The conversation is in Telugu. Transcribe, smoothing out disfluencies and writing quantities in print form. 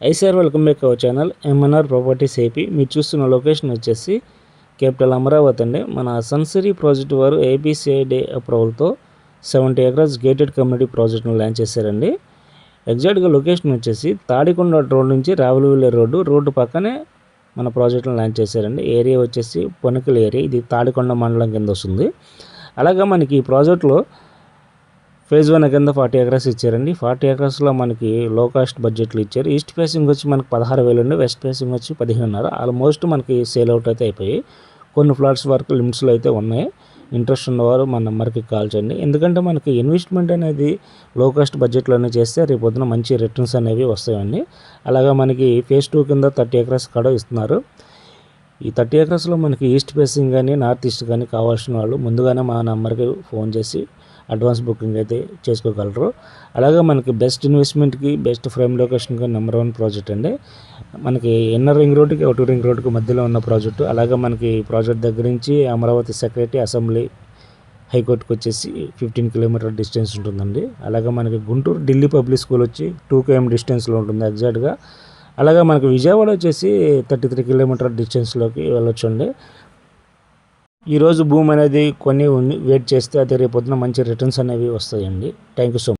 ICR welcome back our channel MNR properties AP. మీరు చూస్తున్న లొకేషన్ వచ్చేసి క్యాపిటల్ అమరావతి అండి. మన సన్సిరీ ప్రాజెక్ట్ వారు ఏబిసిఐడి అప్రూవల్తో 70 acres గేటెడ్ కమ్యూనిటీ ప్రాజెక్ట్ను లాంచ్ చేశారండి. ఎగ్జాక్ట్గా లొకేషన్ వచ్చేసి తాడికొండ రోడ్ నుంచి రావులవెల్లి రోడ్డు పక్కనే మన ప్రాజెక్ట్ను లాంచ్ చేశారండి. ఏరియా వచ్చేసి పొనకల్ ఏరియా, ఇది తాడికొండ మండలం కింద వస్తుంది. అలాగా మనకి ఈ ప్రాజెక్ట్లో ఫేజ్ 1 కింద 40 acres ఇచ్చారండి. 40 acresలో మనకి లో కాస్ట్ బడ్జెట్లు ఇచ్చారు. ఈస్ట్ ఫేసింగ్ వచ్చి మనకి 16,000 అండి, వెస్ట్ ఫేసింగ్ వచ్చి 15,500. ఆల్మోస్ట్ మనకి సేల్ అవుట్ అయితే అయిపోయాయి. కొన్ని ఫ్లాట్స్ వరకు లిమిట్స్లో అయితే ఉన్నాయి. ఇంట్రెస్ట్ ఉన్నవారు మన నెంబర్కి కాల్ చేయండి. ఎందుకంటే మనకి ఇన్వెస్ట్మెంట్ అనేది లో కాస్ట్ బడ్జెట్లోనే చేస్తే రేపు పొద్దున మంచి రిటర్న్స్ అనేవి వస్తాయండి. అలాగా మనకి ఫేజ్ 2 కింద 30 acres కూడా ఇస్తున్నారు. ఈ 30 acresలో మనకి ఈస్ట్ ఫేసింగ్ కానీ నార్త్ ఈస్ట్ కానీ కావాల్సిన వాళ్ళు ముందుగానే మా నెంబర్కి ఫోన్ చేసి అడ్వాన్స్ బుకింగ్ అయితే చేసుకోగలరు. అలాగే మనకి బెస్ట్ ఇన్వెస్ట్మెంట్కి బెస్ట్ ఫ్రేమ్ లొకేషన్కి #1 ప్రాజెక్ట్ అండి. మనకి ఇన్నర్ రింగ్ రోడ్డుకి అవుటర్ రింగ్ రోడ్డుకి మధ్యలో ఉన్న ప్రాజెక్టు. అలాగే మనకి ప్రాజెక్ట్ దగ్గర నుంచి అమరావతి సెక్రటరీ అసెంబ్లీ హైకోర్టుకి వచ్చేసి 15 kilometer డిస్టెన్స్ ఉంటుందండి. అలాగే మనకి గుంటూరు ఢిల్లీ పబ్లిక్ స్కూల్ వచ్చి 2 km డిస్టెన్స్లో ఉంటుంది ఎగ్జాక్ట్గా. అలాగే మనకి విజయవాడ వచ్చేసి 33 kilometer డిస్టెన్స్లోకి వెళ్ళొచ్చండి. ఈరోజు భూమి అనేది కొన్ని వెయిట్ చేస్తే అది రేపు పొద్దున మంచి రిటర్న్స్ అనేవి వస్తాయండి. Thank you so much.